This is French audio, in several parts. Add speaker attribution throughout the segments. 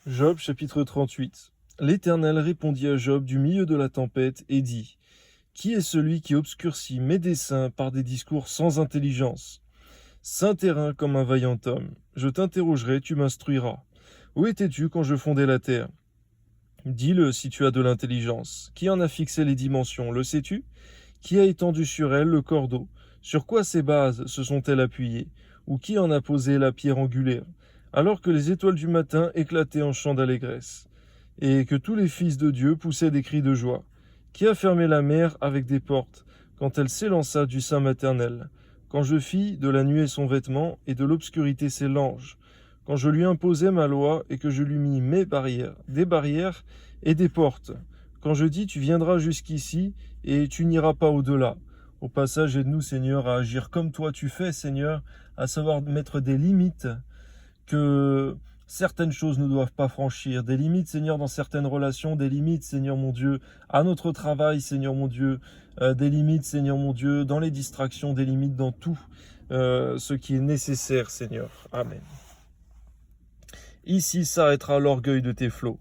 Speaker 1: Job chapitre 38. L'Éternel répondit à Job du milieu de la tempête et dit: Qui est celui qui obscurcit mes desseins par des discours sans intelligence? Saint terrain comme un vaillant homme, je t'interrogerai, tu m'instruiras. Où étais-tu quand je fondais la terre? Dis-le si tu as de l'intelligence. Qui en a fixé les dimensions, le sais-tu? Qui a étendu sur elle le cordeau? Sur quoi ces bases se sont-elles appuyées? Ou qui en a posé la pierre angulaire? Alors que les étoiles du matin éclataient en chants d'allégresse, et que tous les fils de Dieu poussaient des cris de joie. Qui a fermé la mer avec des portes, quand elle s'élança du sein maternel? Quand je fis de la nuée son vêtement, et de l'obscurité ses langes? Quand je lui imposai ma loi, et que je lui mis mes barrières et des portes? Quand je dis, tu viendras jusqu'ici, et tu n'iras pas au-delà. Au passage, aide-nous, Seigneur, à agir comme toi tu fais, Seigneur, à savoir mettre des limites que certaines choses ne doivent pas franchir, des limites, Seigneur, dans certaines relations, des limites, Seigneur mon Dieu, à notre travail, Seigneur mon Dieu, des limites, Seigneur mon Dieu, dans les distractions, des limites dans tout ce qui est nécessaire, Seigneur. Amen. Ici s'arrêtera l'orgueil de tes flots.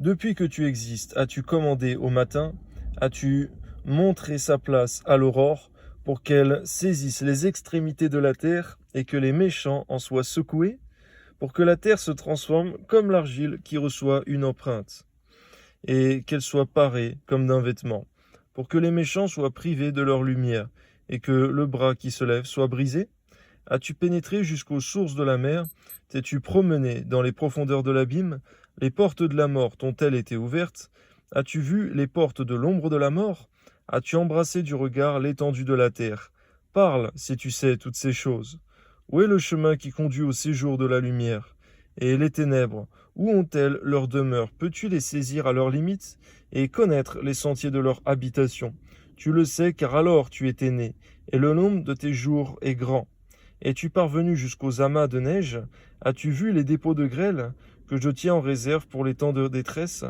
Speaker 1: Depuis que tu existes, as-tu commandé au matin? As-tu montré sa place à l'aurore pour qu'elle saisisse les extrémités de la terre et que les méchants en soient secoués? Pour que la terre se transforme comme l'argile qui reçoit une empreinte, et qu'elle soit parée comme d'un vêtement, pour que les méchants soient privés de leur lumière, et que le bras qui se lève soit brisé? As-tu pénétré jusqu'aux sources de la mer? T'es-tu promené dans les profondeurs de l'abîme? Les portes de la mort t'ont-elles été ouvertes? As-tu vu les portes de l'ombre de la mort? As-tu embrassé du regard l'étendue de la terre? Parle, si tu sais toutes ces choses. Où est le chemin qui conduit au séjour de la lumière? Et les ténèbres, où ont-elles leur demeure? Peux-tu les saisir à leurs limites et connaître les sentiers de leur habitation? Tu le sais, car alors tu étais né, et le nombre de tes jours est grand. Es-tu parvenu jusqu'aux amas de neige? As-tu vu les dépôts de grêle que je tiens en réserve pour les temps de détresse?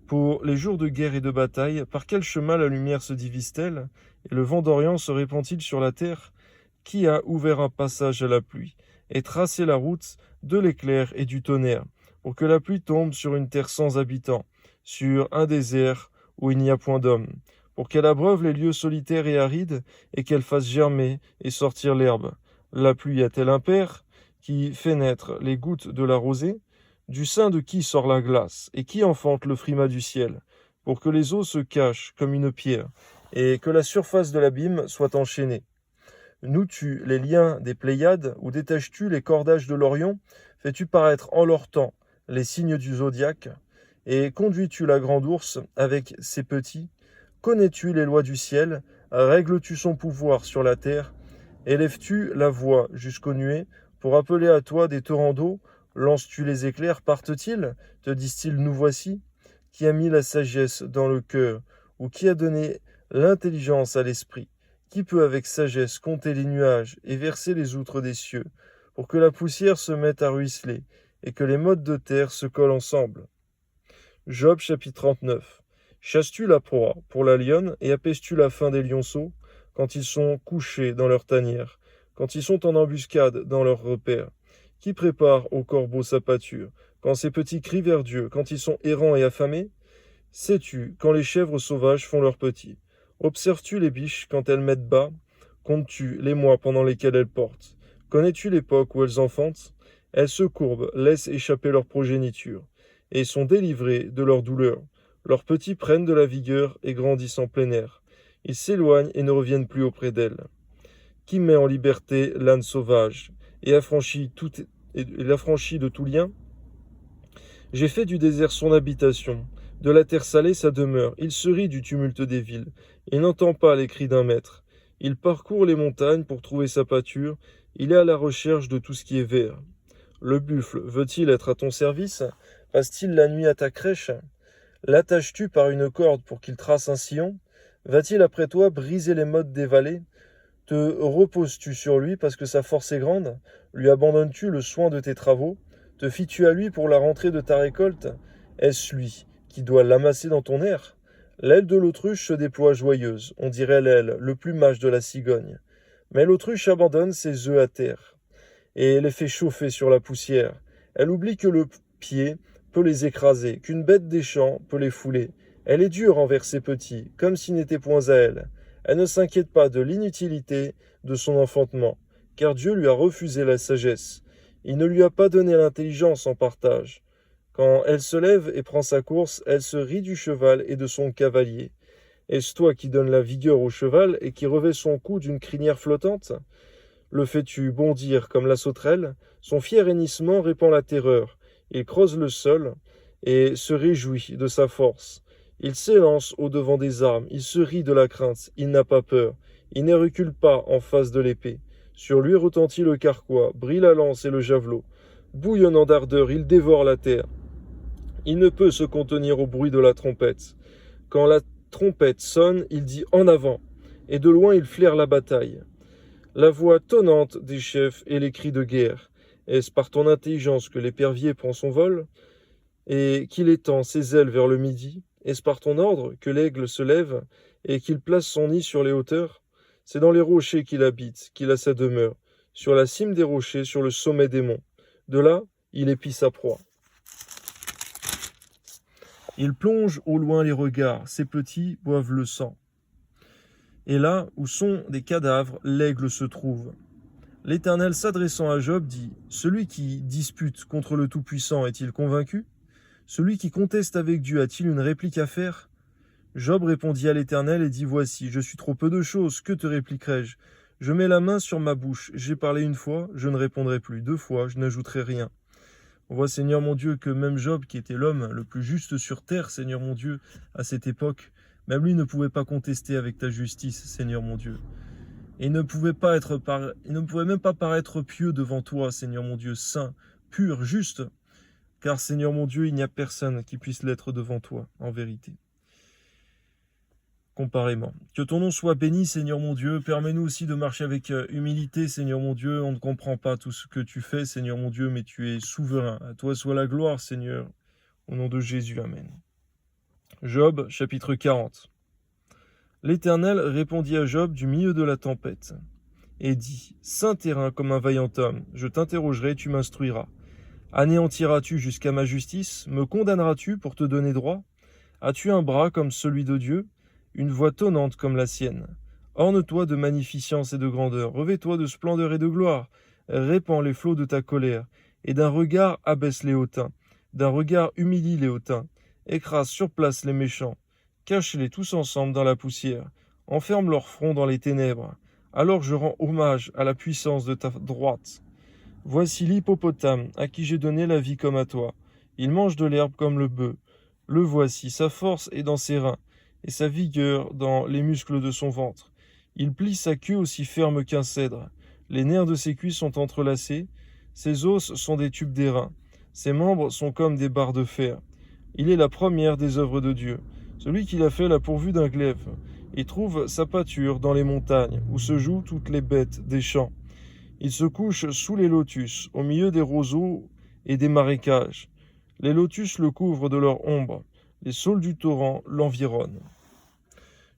Speaker 1: Pour les jours de guerre et de bataille, par quel chemin la lumière se divise-t-elle, et le vent d'Orient se répand-il sur la terre? Qui a ouvert un passage à la pluie, et tracé la route de l'éclair et du tonnerre, pour que la pluie tombe sur une terre sans habitants, sur un désert où il n'y a point d'homme, pour qu'elle abreuve les lieux solitaires et arides, et qu'elle fasse germer et sortir l'herbe? La pluie a-t-elle un père, qui fait naître les gouttes de la rosée? Du sein de qui sort la glace, et qui enfante le frimas du ciel, pour que les eaux se cachent comme une pierre, et que la surface de l'abîme soit enchaînée? Noues-tu les liens des Pléiades, ou détaches-tu les cordages de l'Orion? Fais-tu paraître en leur temps les signes du zodiaque? Et conduis-tu la grande ours avec ses petits? Connais-tu les lois du ciel? Règles-tu son pouvoir sur la terre? Élèves-tu la voix jusqu'aux nuées pour appeler à toi des torrents d'eau? Lances-tu les éclairs? Partent-ils? Te disent-ils, nous voici? Qui a mis la sagesse dans le cœur, ou qui a donné l'intelligence à l'esprit? Qui peut avec sagesse compter les nuages et verser les outres des cieux, pour que la poussière se mette à ruisseler et que les mottes de terre se collent ensemble? Job chapitre 39. Chasses-tu la proie pour la lionne et apaises-tu la faim des lionceaux, quand ils sont couchés dans leur tanière, quand ils sont en embuscade dans leur repère? Qui prépare au corbeau sa pâture, quand ses petits crient vers Dieu, quand ils sont errants et affamés? Sais-tu quand les chèvres sauvages font leurs petits? Observes-tu les biches quand elles mettent bas? Comptes-tu les mois pendant lesquels elles portent? Connais-tu l'époque où elles enfantent? Elles se courbent, laissent échapper leur progéniture, et sont délivrées de leur douleur. Leurs petits prennent de la vigueur et grandissent en plein air. Ils s'éloignent et ne reviennent plus auprès d'elles. Qui met en liberté l'âne sauvage et l'affranchit de tout lien? J'ai fait du désert son habitation, de la terre salée sa demeure. Il se rit du tumulte des villes. Il n'entend pas les cris d'un maître. Il parcourt les montagnes pour trouver sa pâture. Il est à la recherche de tout ce qui est vert. Le buffle veut-il être à ton service? Passe-t-il la nuit à ta crèche? L'attaches-tu par une corde pour qu'il trace un sillon? Va-t-il après toi briser les mottes des vallées? Te reposes-tu sur lui parce que sa force est grande? Lui abandonnes-tu le soin de tes travaux? Te fies-tu à lui pour la rentrée de ta récolte? Est-ce lui qui doit l'amasser dans ton air? L'aile de l'autruche se déploie joyeuse, on dirait l'aile, le plumage de la cigogne. Mais l'autruche abandonne ses œufs à terre et les fait chauffer sur la poussière. Elle oublie que le pied peut les écraser, qu'une bête des champs peut les fouler. Elle est dure envers ses petits, comme s'ils n'étaient point à elle. Elle ne s'inquiète pas de l'inutilité de son enfantement, car Dieu lui a refusé la sagesse. Il ne lui a pas donné l'intelligence en partage. Quand elle se lève et prend sa course, elle se rit du cheval et de son cavalier. Est-ce toi qui donnes la vigueur au cheval et qui revêt son cou d'une crinière flottante? Le fais-tu bondir comme la sauterelle? Son fier hennissement répand la terreur. Il creuse le sol et se réjouit de sa force. Il s'élance au-devant des armes, il se rit de la crainte, il n'a pas peur. Il ne recule pas en face de l'épée. Sur lui retentit le carquois, brille la lance et le javelot. Bouillonnant d'ardeur, il dévore la terre. Il ne peut se contenir au bruit de la trompette. Quand la trompette sonne, il dit « En avant !» et de loin il flaire la bataille. La voix tonnante des chefs et les cris de guerre. Est-ce par ton intelligence que l'épervier prend son vol et qu'il étend ses ailes vers le midi? Est-ce par ton ordre que l'aigle se lève et qu'il place son nid sur les hauteurs? C'est dans les rochers qu'il habite, qu'il a sa demeure, sur la cime des rochers, sur le sommet des monts. De là, il épie sa proie. Il plonge au loin les regards, ses petits boivent le sang. Et là où sont des cadavres, l'aigle se trouve. L'Éternel s'adressant à Job dit « Celui qui dispute contre le Tout-Puissant est-il convaincu? Celui qui conteste avec Dieu a-t-il une réplique à faire ?» Job répondit à l'Éternel et dit « Voici, je suis trop peu de choses, que te répliquerai-je? Je mets la main sur ma bouche, j'ai parlé une fois, je ne répondrai plus, 2 fois, je n'ajouterai rien. » On voit, Seigneur mon Dieu, que même Job, qui était l'homme le plus juste sur terre, Seigneur mon Dieu, à cette époque, même lui ne pouvait pas contester avec ta justice, Seigneur mon Dieu. Et il ne pouvait même pas paraître pieux devant toi, Seigneur mon Dieu, saint, pur, juste, car, Seigneur mon Dieu, il n'y a personne qui puisse l'être devant toi, en vérité. Comparément. Que ton nom soit béni, Seigneur mon Dieu. Permets-nous aussi de marcher avec humilité, Seigneur mon Dieu. On ne comprend pas tout ce que tu fais, Seigneur mon Dieu, mais tu es souverain. À toi soit la gloire, Seigneur. Au nom de Jésus, Amen. Job, chapitre 40. L'Éternel répondit à Job du milieu de la tempête, et dit, « Saint terrain comme un vaillant homme, je t'interrogerai, tu m'instruiras. Anéantiras-tu jusqu'à ma justice? Me condamneras-tu pour te donner droit? As-tu un bras comme celui de Dieu? Une voix tonnante comme la sienne. Orne-toi de magnificence et de grandeur, revêt-toi de splendeur et de gloire, répands les flots de ta colère, et d'un regard abaisse les hautains, d'un regard humilie les hautains, écrase sur place les méchants, cache-les tous ensemble dans la poussière, enferme leur front dans les ténèbres, alors je rends hommage à la puissance de ta droite. Voici l'hippopotame à qui j'ai donné la vie comme à toi, il mange de l'herbe comme le bœuf, le voici, sa force est dans ses reins, et sa vigueur dans les muscles de son ventre. Il plie sa queue aussi ferme qu'un cèdre. Les nerfs de ses cuisses sont entrelacés. Ses os sont des tubes d'airain. Ses membres sont comme des barres de fer. Il est la première des œuvres de Dieu. Celui qui l'a fait l'a pourvu d'un glaive. Il trouve sa pâture dans les montagnes, où se jouent toutes les bêtes des champs. Il se couche sous les lotus, au milieu des roseaux et des marécages. Les lotus le couvrent de leur ombre. Les saules du torrent l'environnent.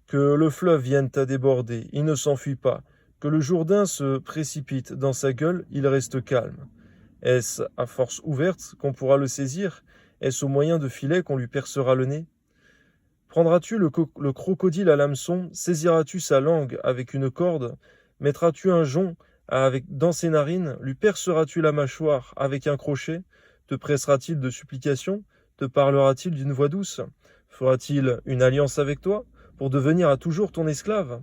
Speaker 1: Que le fleuve vienne à déborder, il ne s'enfuit pas. Que le Jourdain se précipite dans sa gueule, il reste calme. Est-ce à force ouverte qu'on pourra le saisir? Est-ce au moyen de filets qu'on lui percera le nez? Prendras-tu le crocodile à l'hameçon? Saisiras-tu sa langue avec une corde? Mettras-tu un jonc dans ses narines? Lui perceras-tu la mâchoire avec un crochet? Te pressera-t-il de supplications? Te parlera-t-il d'une voix douce? Fera-t-il une alliance avec toi pour devenir à toujours ton esclave?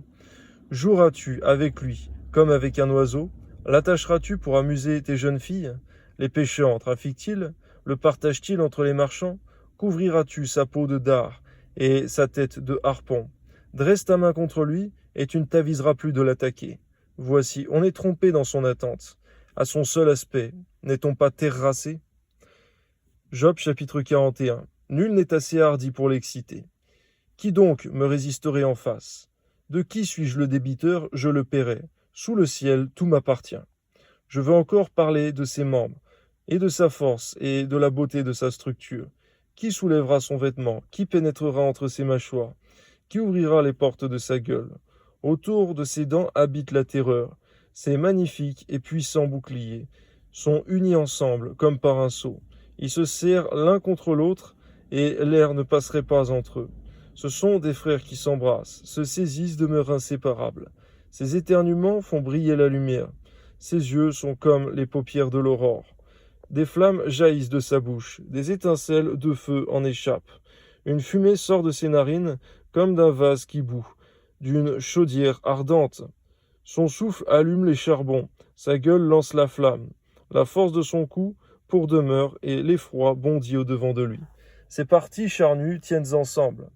Speaker 1: Joueras-tu avec lui comme avec un oiseau? L'attacheras-tu pour amuser tes jeunes filles? Les pêcheurs en trafiquent-ils? Le partagent-ils entre les marchands? Couvriras-tu sa peau de dard et sa tête de harpon? Dresse ta main contre lui et tu ne t'aviseras plus de l'attaquer. Voici, on est trompé dans son attente. À son seul aspect, n'est-on pas terrassé? Job chapitre 41. Nul n'est assez hardi pour l'exciter. Qui donc me résisterait en face? De qui suis-je le débiteur? Je le paierai. Sous le ciel, tout m'appartient. Je veux encore parler de ses membres, et de sa force, et de la beauté de sa structure. Qui soulèvera son vêtement? Qui pénétrera entre ses mâchoires? Qui ouvrira les portes de sa gueule? Autour de ses dents habite la terreur. Ses magnifiques et puissants boucliers sont unis ensemble comme par un sceau. Ils se serrent l'un contre l'autre, et l'air ne passerait pas entre eux. Ce sont des frères qui s'embrassent, se saisissent, demeurent inséparables. Ces éternuements font briller la lumière. Ses yeux sont comme les paupières de l'aurore. Des flammes jaillissent de sa bouche, des étincelles de feu en échappent. Une fumée sort de ses narines comme d'un vase qui bout, d'une chaudière ardente. Son souffle allume les charbons, sa gueule lance la flamme. La force de son cou pour demeure et l'effroi bondit au-devant de lui. Ses parties charnues tiennent ensemble.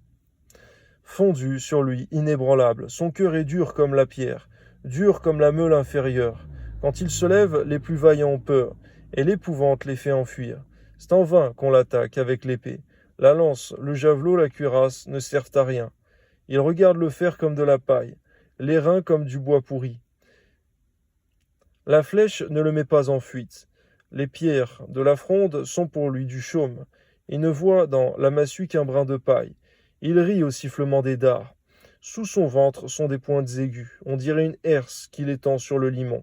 Speaker 1: Fondu sur lui, inébranlable, son cœur est dur comme la pierre, dur comme la meule inférieure. Quand il se lève, les plus vaillants ont peur, et l'épouvante les fait enfuir. C'est en vain qu'on l'attaque avec l'épée. La lance, le javelot, la cuirasse ne servent à rien. Il regarde le fer comme de la paille, les reins comme du bois pourri. La flèche ne le met pas en fuite. Les pierres de la fronde sont pour lui du chaume. Il ne voit dans la massue qu'un brin de paille. Il rit au sifflement des dards. Sous son ventre sont des pointes aiguës. On dirait une herse qu'il étend sur le limon.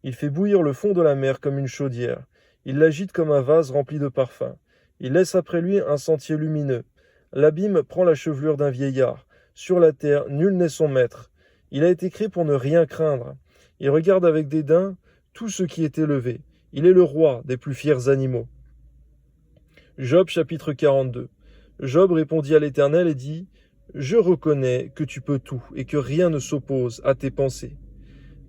Speaker 1: Il fait bouillir le fond de la mer comme une chaudière. Il l'agite comme un vase rempli de parfums. Il laisse après lui un sentier lumineux. L'abîme prend la chevelure d'un vieillard. Sur la terre, nul n'est son maître. Il a été créé pour ne rien craindre. Il regarde avec dédain tout ce qui est élevé. Il est le roi des plus fiers animaux. Job chapitre 42. Job répondit à l'Éternel et dit « Je reconnais que tu peux tout et que rien ne s'oppose à tes pensées.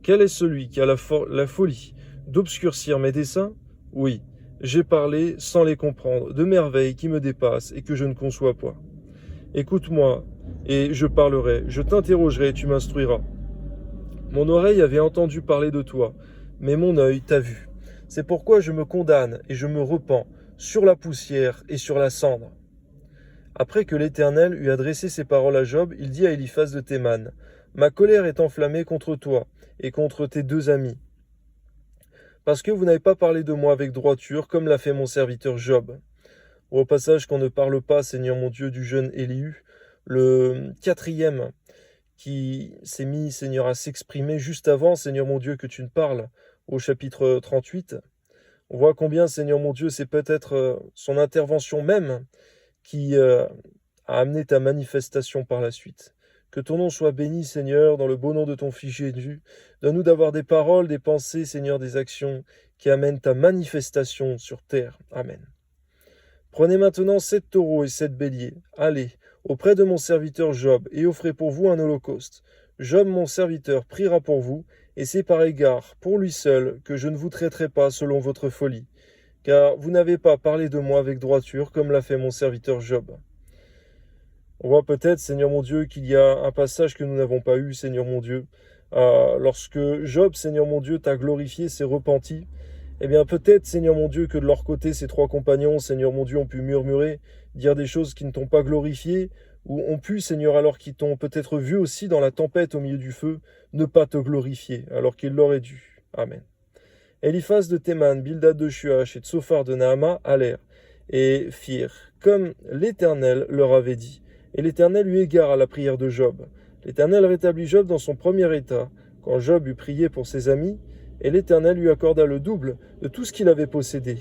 Speaker 1: Quel est celui qui a la folie d'obscurcir mes desseins? Oui, j'ai parlé sans les comprendre, de merveilles qui me dépassent et que je ne conçois pas. Écoute-moi, et je parlerai, je t'interrogerai et tu m'instruiras. Mon oreille avait entendu parler de toi, mais mon œil t'a vu. C'est pourquoi je me condamne et je me repens sur la poussière et sur la cendre. » Après que l'Éternel eut adressé ces paroles à Job, il dit à Éliphaz de Théman, « Ma colère est enflammée contre toi et contre tes deux amis, parce que vous n'avez pas parlé de moi avec droiture, comme l'a fait mon serviteur Job. » Au passage qu'on ne parle pas, Seigneur mon Dieu, du jeune Élihu, le quatrième qui s'est mis, Seigneur, à s'exprimer juste avant, Seigneur mon Dieu, que tu ne parles, au chapitre 38. On voit combien, Seigneur mon Dieu, c'est peut-être son intervention même qui a amené ta manifestation par la suite. Que ton nom soit béni, Seigneur, dans le beau nom de ton Fils Jésus. Donne-nous d'avoir des paroles, des pensées, Seigneur, des actions qui amènent ta manifestation sur terre. Amen. Prenez maintenant 7 taureaux et 7 béliers. Allez auprès de mon serviteur Job et offrez pour vous un holocauste. Job, mon serviteur, priera pour vous, et c'est par égard pour lui seul que je ne vous traiterai pas selon votre folie, car vous n'avez pas parlé de moi avec droiture comme l'a fait mon serviteur Job. On voit peut-être, Seigneur mon Dieu, qu'il y a un passage que nous n'avons pas eu, Seigneur mon Dieu. Lorsque Job, Seigneur mon Dieu, t'a glorifié, s'est repenti, eh bien peut-être, Seigneur mon Dieu, que de leur côté, ces trois compagnons, Seigneur mon Dieu, ont pu murmurer, dire des choses qui ne t'ont pas glorifié, ou ont pu, Seigneur, alors qu'ils t'ont peut-être vu aussi dans la tempête au milieu du feu, ne pas te glorifier, alors qu'ils l'auraient dû. Amen. Éliphaz de Théman, Bildad de Shuach et Tsophar de Naama allèrent et firent comme l'Éternel leur avait dit. Et l'Éternel eut égard à la prière de Job. L'Éternel rétablit Job dans son premier état, quand Job eut prié pour ses amis, et l'Éternel lui accorda le double de tout ce qu'il avait possédé.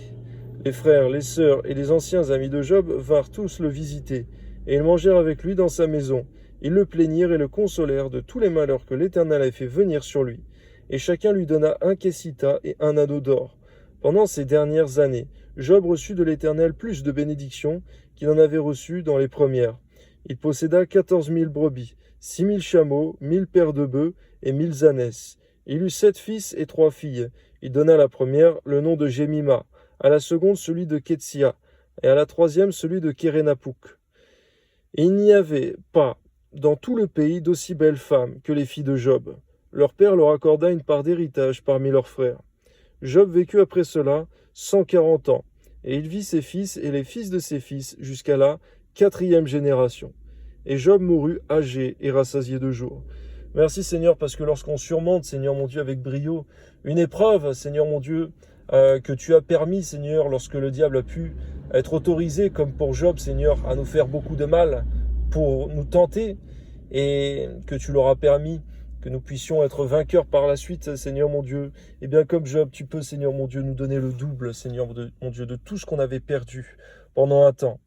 Speaker 1: Les frères, les sœurs et les anciens amis de Job vinrent tous le visiter, et ils mangèrent avec lui dans sa maison. Ils le plaignirent et le consolèrent de tous les malheurs que l'Éternel avait fait venir sur lui. Et chacun lui donna un kessita et un anneau d'or. Pendant ces dernières années, Job reçut de l'Éternel plus de bénédictions qu'il en avait reçues dans les premières. Il posséda 14 000 brebis, 6 000 chameaux, 1000 paires de bœufs et 1000 ânesses. Il eut 7 fils et 3 filles. Il donna à la première le nom de Jémima, à la seconde celui de Ketsia, et à la troisième celui de Kérénapouk. Et il n'y avait pas dans tout le pays d'aussi belles femmes que les filles de Job. Leur père leur accorda une part d'héritage parmi leurs frères. Job vécut après cela 140 ans, et il vit ses fils et les fils de ses fils jusqu'à la 4e génération. Et Job mourut âgé et rassasié de jours. Merci Seigneur, parce que lorsqu'on surmonte, Seigneur mon Dieu, avec brio, une épreuve, Seigneur mon Dieu, que tu as permis, Seigneur, lorsque le diable a pu être autorisé, comme pour Job, Seigneur, à nous faire beaucoup de mal pour nous tenter, et que tu leur as permis que nous puissions être vainqueurs par la suite, Seigneur mon Dieu. Et bien comme Job, tu peux, Seigneur mon Dieu, nous donner le double, Seigneur mon Dieu, de tout ce qu'on avait perdu pendant un temps.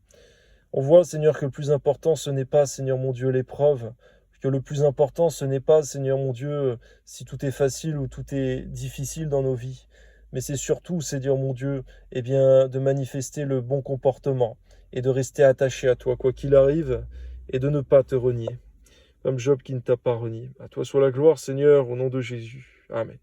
Speaker 1: On voit, Seigneur, que le plus important, ce n'est pas, Seigneur mon Dieu, l'épreuve, que le plus important, ce n'est pas, Seigneur mon Dieu, si tout est facile ou tout est difficile dans nos vies, mais c'est surtout, Seigneur mon Dieu, eh bien, de manifester le bon comportement et de rester attaché à toi, quoi qu'il arrive, et de ne pas te renier, comme Job qui ne t'a pas renié. À toi soit la gloire, Seigneur, au nom de Jésus. Amen.